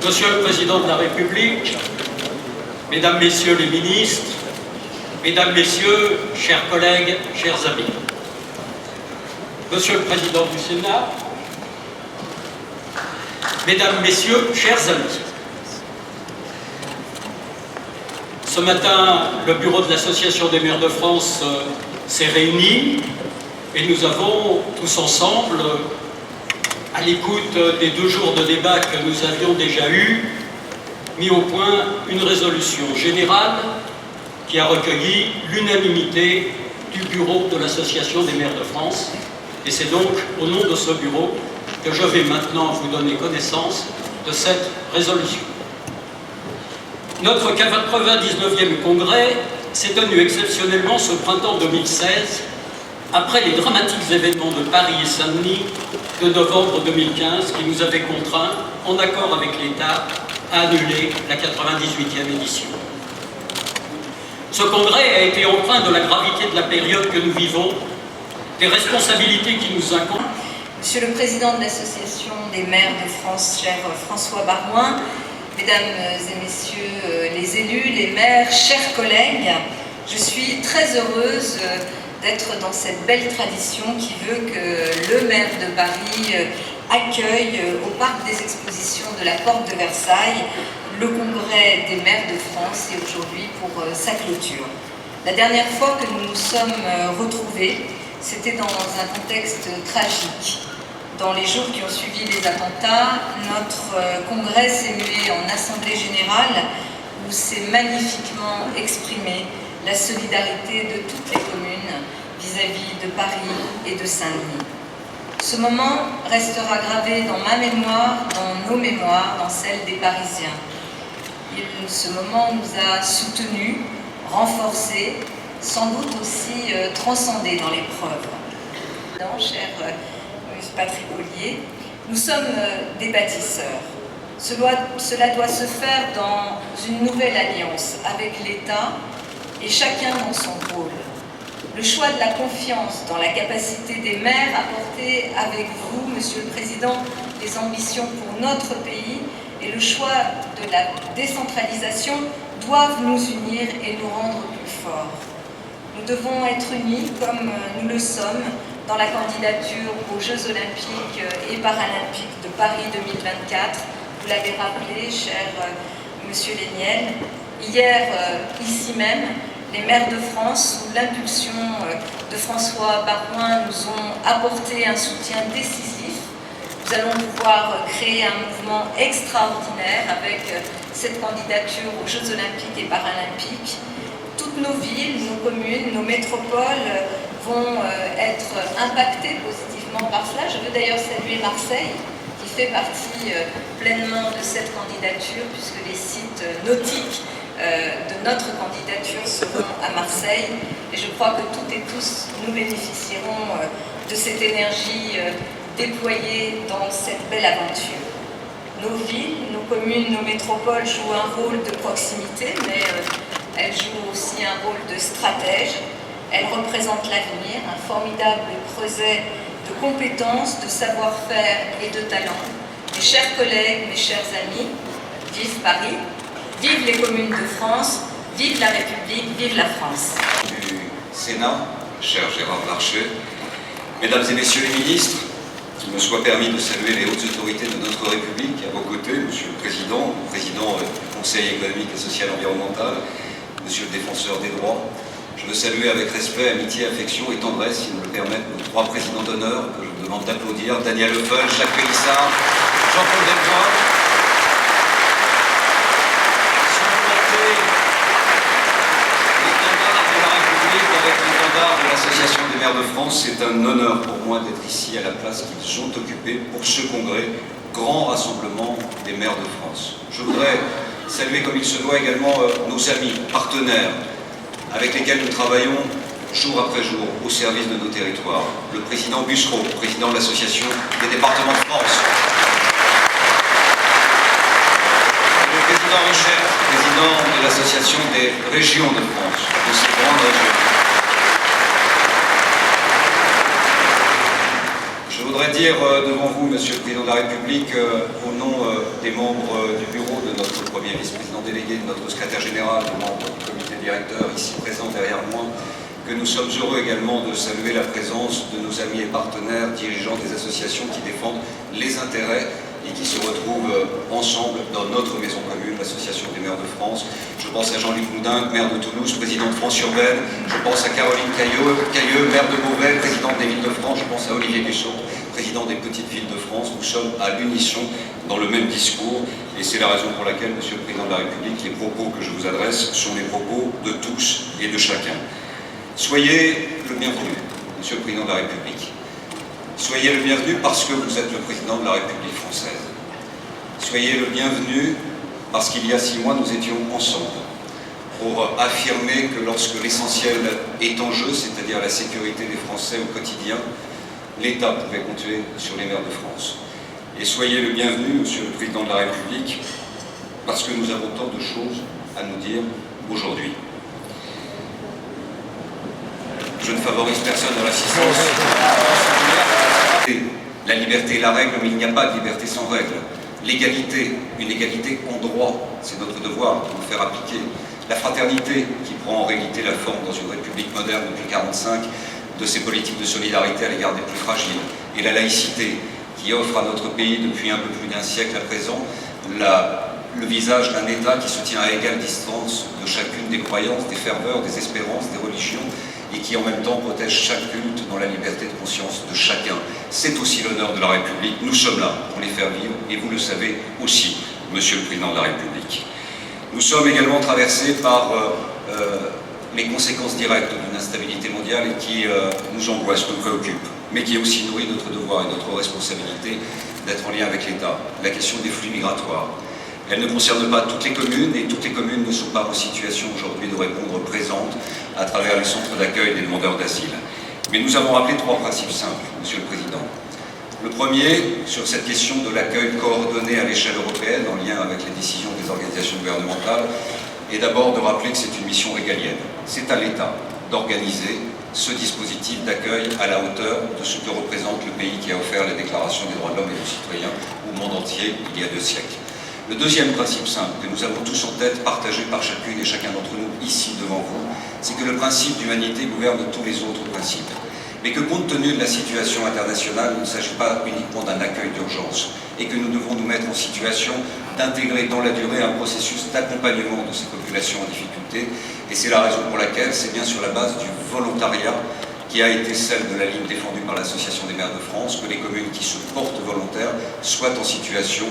Monsieur le Président de la République, Mesdames, Messieurs les ministres, Mesdames, Messieurs, chers collègues, chers amis. Monsieur le Président du Sénat, Mesdames, Messieurs, chers amis. Ce matin, le bureau de l'Association des maires de France s'est réuni et nous avons tous ensemble, à l'écoute des 2 jours de débat que nous avions déjà eus, mis au point une résolution générale qui a recueilli l'unanimité du bureau de l'Association des maires de France. Et c'est donc au nom de ce bureau que je vais maintenant vous donner connaissance de cette résolution. Notre 99e congrès s'est tenu exceptionnellement ce printemps 2016, après les dramatiques événements de Paris et Saint-Denis de novembre 2015 qui nous avaient contraints, en accord avec l'État, à annuler la 98e édition. Ce congrès a été empreint de la gravité de la période que nous vivons, des responsabilités qui nous incombent. Monsieur le Président de l'Association des maires de France, cher François Barouin, Mesdames et Messieurs les élus, les maires, chers collègues, je suis très heureuse d'être dans cette belle tradition qui veut que le maire de Paris accueille au Parc des Expositions de la Porte de Versailles le Congrès des maires de France et aujourd'hui pour sa clôture. La dernière fois que nous nous sommes retrouvés, c'était dans un contexte tragique. Dans les jours qui ont suivi les attentats, notre congrès s'est mué en assemblée générale où s'est magnifiquement exprimée la solidarité de toutes les communes vis-à-vis de Paris et de Saint-Denis. Ce moment restera gravé dans ma mémoire, dans nos mémoires, dans celle des Parisiens. Ce moment nous a soutenus, renforcés, sans doute aussi transcendés dans l'épreuve. Cher Patrick Ollier, nous sommes des bâtisseurs. Cela doit se faire dans une nouvelle alliance avec l'État et chacun dans son rôle. Le choix de la confiance dans la capacité des maires à porter avec vous, Monsieur le Président, des ambitions pour notre pays et le choix de la décentralisation doivent nous unir et nous rendre plus forts. Nous devons être unis comme nous le sommes dans la candidature aux Jeux Olympiques et Paralympiques de Paris 2024. Vous l'avez rappelé, cher Monsieur Léniel. Hier, ici même, les maires de France, sous l'impulsion de François Barouin, nous ont apporté un soutien décisif. Nous allons pouvoir créer un mouvement extraordinaire avec cette candidature aux Jeux Olympiques et Paralympiques. Toutes nos villes, nos communes, nos métropoles vont être impactées positivement par cela. Je veux d'ailleurs saluer Marseille, qui fait partie pleinement de cette candidature, puisque les sites nautiques de notre candidature seront à Marseille. Et je crois que toutes et tous, nous bénéficierons de cette énergie déployée dans cette belle aventure. Nos villes, nos communes, nos métropoles jouent un rôle de proximité, mais elles jouent aussi un rôle de stratège. Elles représentent l'avenir, un formidable creuset de compétences, de savoir-faire et de talent. Mes chers collègues, mes chers amis, vive Paris, vive les communes de France, vive la République, vive la France. Du Sénat, cher Gérard Larcher, Mesdames et Messieurs les ministres, qu'il me soit permis de saluer les hautes autorités de notre République à vos côtés, Monsieur le Président du Conseil économique et social environnemental, Monsieur le Défenseur des droits. Je veux saluer avec respect, amitié, affection et tendresse, s'ils me le permettent, nos 3 présidents d'honneur que je vous demande d'applaudir, Daniel Lefeul, Jacques Pélissard, Jean-Paul Delvoye. Supporter l'étendard de la République avec l'étendard de l'Association des maires de France, c'est un honneur pour moi d'être ici à la place qu'ils ont occupée pour ce congrès, grand rassemblement des maires de France. Je voudrais saluer comme il se doit également nos amis, partenaires, avec lesquels nous travaillons jour après jour au service de nos territoires. Le président Bussereau, président de l'Association des départements de France. Le président Richer, président de l'Association des régions de France, de ces grandes régions. Je voudrais dire devant vous, Monsieur le Président de la République, au nom des membres du bureau, de notre premier vice-président délégué, de notre secrétaire général, des membres du comité directeur ici présents derrière moi, que nous sommes heureux également de saluer la présence de nos amis et partenaires, dirigeants des associations qui défendent les intérêts et qui se retrouvent ensemble dans notre maison commune, l'Association des maires de France. Je pense à Jean-Luc Moudin, maire de Toulouse, président de France Urbaine. Je pense à Caroline Cailleux, maire de Beauvais, présidente des villes de France. Je pense à Olivier Guéchon, président des petites villes de France. Nous sommes à l'unisson dans le même discours et c'est la raison pour laquelle, Monsieur le Président de la République, les propos que je vous adresse sont les propos de tous et de chacun. Soyez le bienvenu, Monsieur le Président de la République. Soyez le bienvenu parce que vous êtes le Président de la République française. Soyez le bienvenu parce qu'il y a 6 mois, nous étions ensemble pour affirmer que lorsque l'essentiel est en jeu, c'est-à-dire la sécurité des Français au quotidien, l'État pouvait compter sur les maires de France. Et soyez le bienvenu, Monsieur le Président de la République, parce que nous avons tant de choses à nous dire aujourd'hui. Je ne favorise personne dans l'assistance. La liberté est la règle, mais il n'y a pas de liberté sans règle. L'égalité, une égalité en droit, c'est notre devoir de le faire appliquer. La fraternité, qui prend en réalité la forme dans une république moderne depuis 1945, de ses politiques de solidarité à l'égard des plus fragiles. Et la laïcité, qui offre à notre pays depuis un peu plus d'un siècle à présent le visage d'un État qui se tient à égale distance de chacune des croyances, des ferveurs, des espérances, des religions, et qui en même temps protège chaque culte dans la liberté de conscience de chacun. C'est aussi l'honneur de la République. Nous sommes là pour les faire vivre, et vous le savez aussi, Monsieur le Président de la République. Nous sommes également traversés par les conséquences directes d'une instabilité mondiale et qui nous angoisse, nous préoccupe, mais qui aussi nourrit notre devoir et notre responsabilité d'être en lien avec l'État. La question des flux migratoires. Elle ne concerne pas toutes les communes et toutes les communes ne sont pas en situation aujourd'hui de répondre présentes à travers les centres d'accueil des demandeurs d'asile. Mais nous avons rappelé 3 principes simples, Monsieur le Président. Le premier, sur cette question de l'accueil coordonné à l'échelle européenne en lien avec les décisions des organisations gouvernementales, est d'abord de rappeler que c'est une mission régalienne. C'est à l'État d'organiser ce dispositif d'accueil à la hauteur de ce que représente le pays qui a offert la Déclaration des droits de l'homme et du citoyen au monde entier il y a 2 siècles. Le deuxième principe simple, que nous avons tous en tête, partagé par chacune et chacun d'entre nous ici devant vous, c'est que le principe d'humanité gouverne tous les autres principes. Mais que compte tenu de la situation internationale, il ne s'agit pas uniquement d'un accueil d'urgence et que nous devons nous mettre en situation d'intégrer dans la durée un processus d'accompagnement de ces populations en difficulté. Et c'est la raison pour laquelle c'est bien sur la base du volontariat qui a été celle de la ligne défendue par l'Association des maires de France, que les communes qui se portent volontaires soient en situation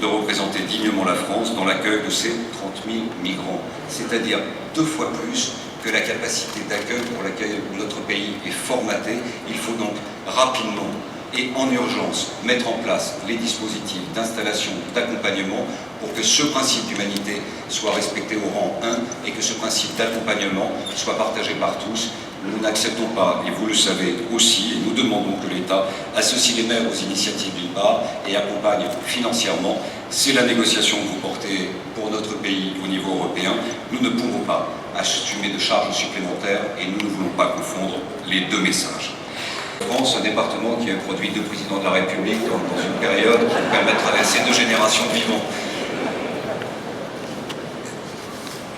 de représenter dignement la France dans l'accueil de ces 30 000 migrants, c'est-à-dire 2 fois plus que la capacité d'accueil pour laquelle notre pays est formaté. Il faut donc rapidement et en urgence mettre en place les dispositifs d'installation, d'accompagnement pour que ce principe d'humanité soit respecté au rang 1 et que ce principe d'accompagnement soit partagé par tous. Nous n'acceptons pas, et vous le savez aussi, et nous demandons que l'État associe les maires aux initiatives d'une part et accompagne financièrement. C'est la négociation que vous portez pour notre pays au niveau européen. Nous ne pouvons pas assumer de charges supplémentaires et nous ne voulons pas confondre les 2 messages. France, un département qui a produit 2 présidents de la République dans une période qui permet de traverser 2 générations de vivants.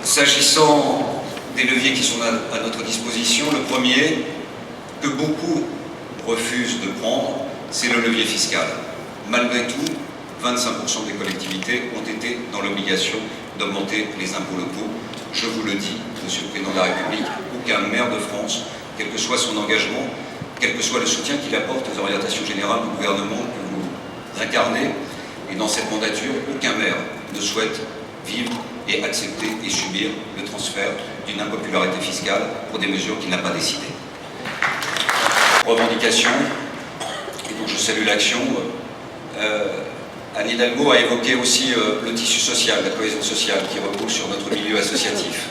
S'agissant des leviers qui sont à notre disposition, le premier, que beaucoup refusent de prendre, c'est le levier fiscal. Malgré tout, 25% des collectivités ont été dans l'obligation d'augmenter les impôts locaux. Je vous le dis, Monsieur le Président de la République, aucun maire de France, quel que soit son engagement, quel que soit le soutien qu'il apporte aux orientations générales du gouvernement que vous incarnez, et dans cette mandature, aucun maire ne souhaite vivre et accepter et subir le transfert d'une impopularité fiscale pour des mesures qu'il n'a pas décidées. Revendication, et donc je salue l'action. Anne Hidalgo a évoqué aussi le tissu social, la cohésion sociale qui repose sur notre milieu associatif.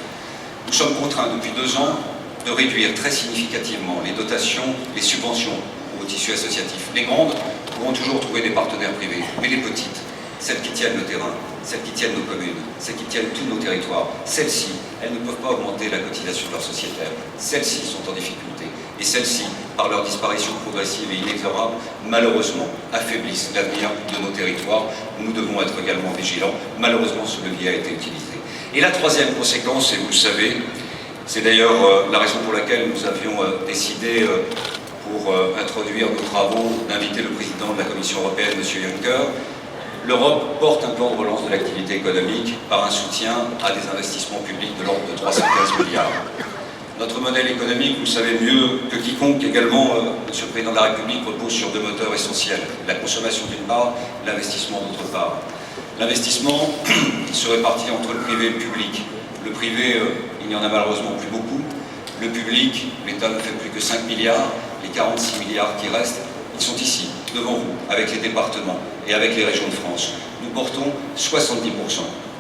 Nous sommes contraints depuis 2 ans de réduire très significativement les dotations, les subventions au tissu associatif. Les grandes pourront toujours trouver des partenaires privés, mais les petites, celles qui tiennent le terrain, celles qui tiennent nos communes, celles qui tiennent tous nos territoires, celles-ci, elles ne peuvent pas augmenter la cotisation de leurs sociétaires. Celles-ci sont en difficulté. Et celles-ci, par leur disparition progressive et inexorable, malheureusement, affaiblissent l'avenir de nos territoires. Nous devons être également vigilants. Malheureusement, ce levier a été utilisé. Et la troisième conséquence, et vous le savez, c'est d'ailleurs la raison pour laquelle nous avions décidé, pour introduire nos travaux, d'inviter le président de la Commission européenne, M. Juncker. L'Europe porte un plan de relance de l'activité économique par un soutien à des investissements publics de l'ordre de 315 milliards. Notre modèle économique, vous le savez mieux que quiconque également, Monsieur le Président de la République, repose sur deux moteurs essentiels. La consommation d'une part, l'investissement d'autre part. L'investissement se répartit entre le privé et le public. Le privé, il n'y en a malheureusement plus beaucoup. Le public, l'État ne fait plus que 5 milliards. Les 46 milliards qui restent, ils sont ici, devant vous, avec les départements et avec les régions de France. Nous portons 70%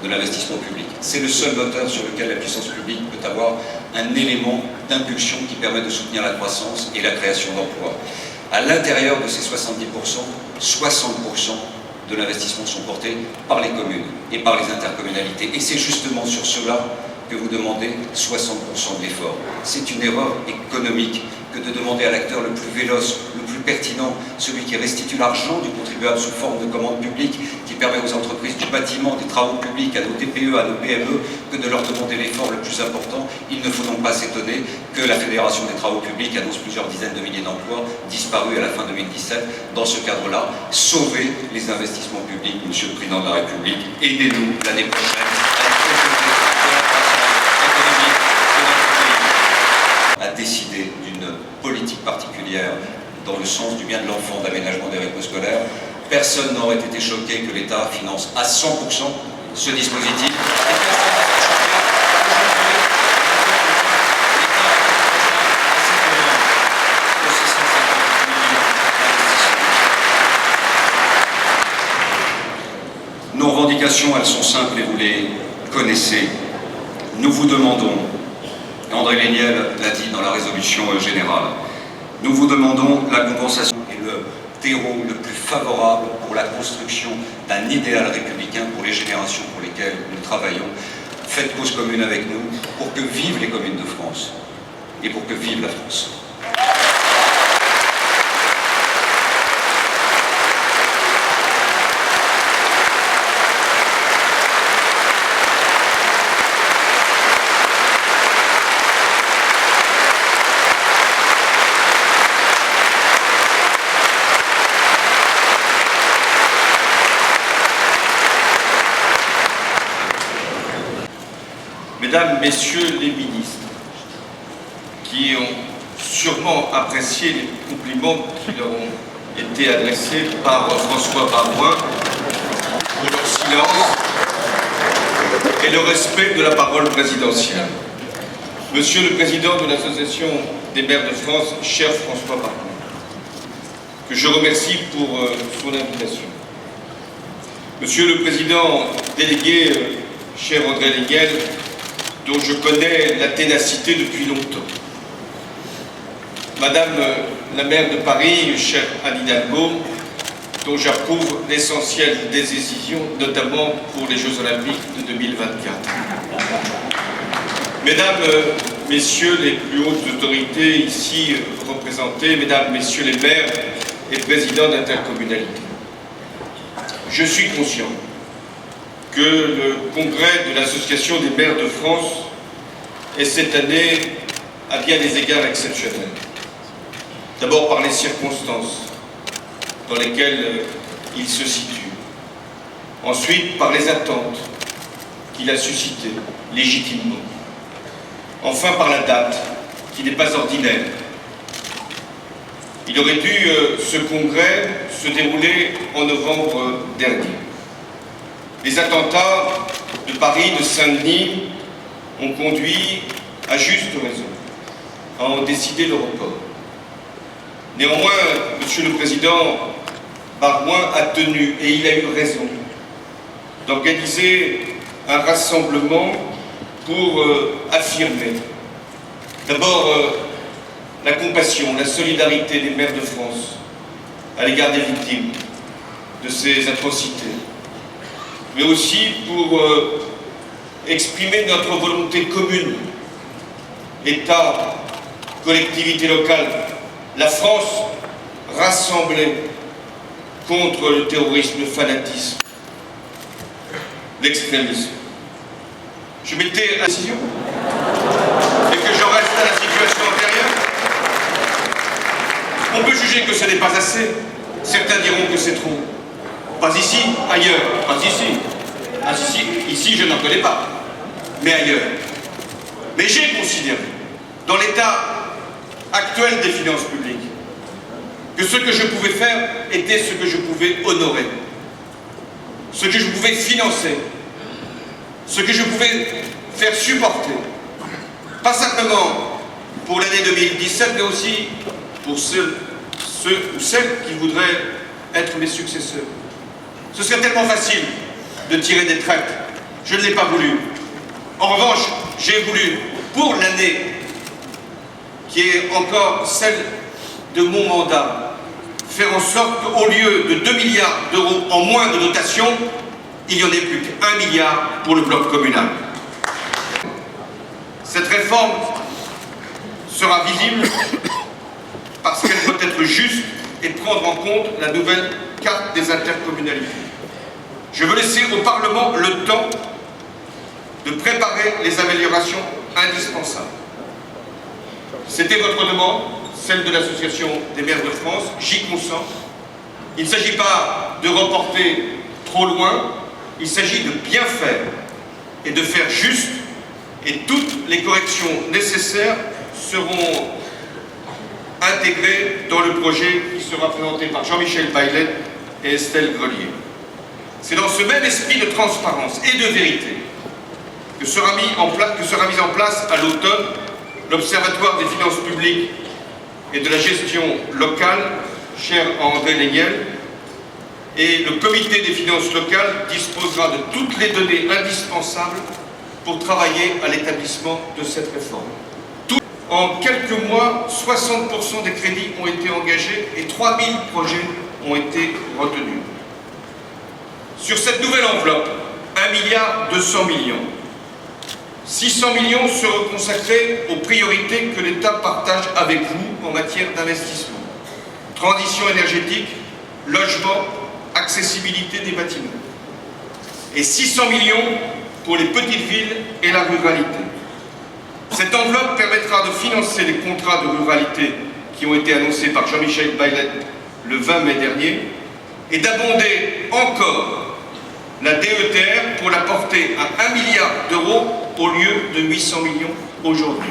de l'investissement public. C'est le seul moteur sur lequel la puissance publique peut avoir un élément d'impulsion qui permet de soutenir la croissance et la création d'emplois. À l'intérieur de ces 70%, 60% de l'investissement sont portés par les communes et par les intercommunalités. Et c'est justement sur cela que vous demandez 60% de l'effort. C'est une erreur économique que de demander à l'acteur le plus véloce, le plus pertinent, celui qui restitue l'argent du contribuable sous forme de commande publique, qui permet aux entreprises du bâtiment, des travaux publics, à nos TPE, à nos PME, que de leur demander l'effort le plus important. Il ne faut donc pas s'étonner que la Fédération des travaux publics annonce plusieurs dizaines de milliers d'emplois disparus à la fin 2017. Dans ce cadre-là, sauvez les investissements publics, Monsieur le Président de la République, aidez-nous l'année prochaine à décider d'une politique particulière dans le sens du bien de l'enfant, d'aménagement des rythmes scolaires. Personne n'aurait été choqué que l'État finance à 100% ce dispositif. Et personne n'a été choqué que l'État nos revendications, elles sont simples et vous les connaissez. Nous vous demandons, André Léniel l'a dit dans la résolution générale, nous vous demandons la compensation et le terreau le plus favorable pour la construction d'un idéal républicain pour les générations pour lesquelles nous travaillons. Faites cause commune avec nous pour que vivent les communes de France et pour que vive la France. Mesdames, Messieurs les ministres, qui ont sûrement apprécié les compliments qui leur ont été adressés par François Baroin pour leur silence et le respect de la parole présidentielle. Monsieur le Président de l'Association des maires de France, cher François Baroin, que je remercie pour son invitation. Monsieur le Président délégué, cher André Léniel, dont je connais la ténacité depuis longtemps. Madame la maire de Paris, chère Anne Hidalgo, dont j'approuve l'essentiel des décisions, notamment pour les Jeux Olympiques de 2024. Mesdames, Messieurs les plus hautes autorités ici représentées, Mesdames, Messieurs les maires et présidents d'intercommunalité, je suis conscient que le congrès de l'Association des maires de France est cette année à bien des égards exceptionnel. D'abord par les circonstances dans lesquelles il se situe. Ensuite par les attentes qu'il a suscitées légitimement. Enfin par la date qui n'est pas ordinaire. Il aurait dû ce congrès se dérouler en novembre dernier. Les attentats de Paris, de Saint-Denis ont conduit, à juste raison, à en décider le report. Néanmoins, Monsieur le Président Baroin a tenu, et il a eu raison, d'organiser un rassemblement pour affirmer d'abord la compassion, la solidarité des maires de France à l'égard des victimes de ces atrocités, mais aussi pour exprimer notre volonté commune, État collectivités locales, la France rassemblée contre le terrorisme, le fanatisme, l'extrémisme. Je m'étais à la décision et que j'en reste à la situation antérieure. On peut juger que ce n'est pas assez. Certains diront que c'est trop. Pas ici, ailleurs. Pas ici. Ah, ici, je n'en connais pas. Mais ailleurs. Mais j'ai considéré, dans l'état actuel des finances publiques, que ce que je pouvais faire était ce que je pouvais honorer, ce que je pouvais financer, ce que je pouvais faire supporter, pas simplement pour l'année 2017, mais aussi pour ceux ou celles qui voudraient être mes successeurs. Ce serait tellement facile de tirer des traites. Je ne l'ai pas voulu. En revanche, j'ai voulu, pour l'année qui est encore celle de mon mandat, faire en sorte qu'au lieu de 2 milliards d'euros en moins de dotation, il n'y en ait plus qu'1 milliard pour le bloc communal. Cette réforme sera visible parce qu'elle doit être juste et prendre en compte la nouvelle carte des intercommunalités. Je veux laisser au Parlement le temps de préparer les améliorations indispensables. C'était votre demande, celle de l'Association des maires de France, j'y consens. Il ne s'agit pas de reporter trop loin, il s'agit de bien faire et de faire juste, et toutes les corrections nécessaires seront intégrées dans le projet qui sera présenté par Jean-Michel Baillet et Estelle Grelier. C'est dans ce même esprit de transparence et de vérité que sera mis en place à l'automne l'Observatoire des finances publiques et de la gestion locale, cher à André Léniel, et le comité des finances locales disposera de toutes les données indispensables pour travailler à l'établissement de cette réforme. En quelques mois, 60% des crédits ont été engagés et 3000 projets ont été retenus. Sur cette nouvelle enveloppe, 1,2 milliard, 600 millions seront consacrés aux priorités que l'État partage avec vous en matière d'investissement. Transition énergétique, logement, accessibilité des bâtiments. Et 600 millions pour les petites villes et la ruralité. Cette enveloppe permettra de financer les contrats de ruralité qui ont été annoncés par Jean-Michel Baillet le 20 mai dernier et d'abonder encore la DETR pour la porter à 1 milliard d'euros au lieu de 800 millions aujourd'hui.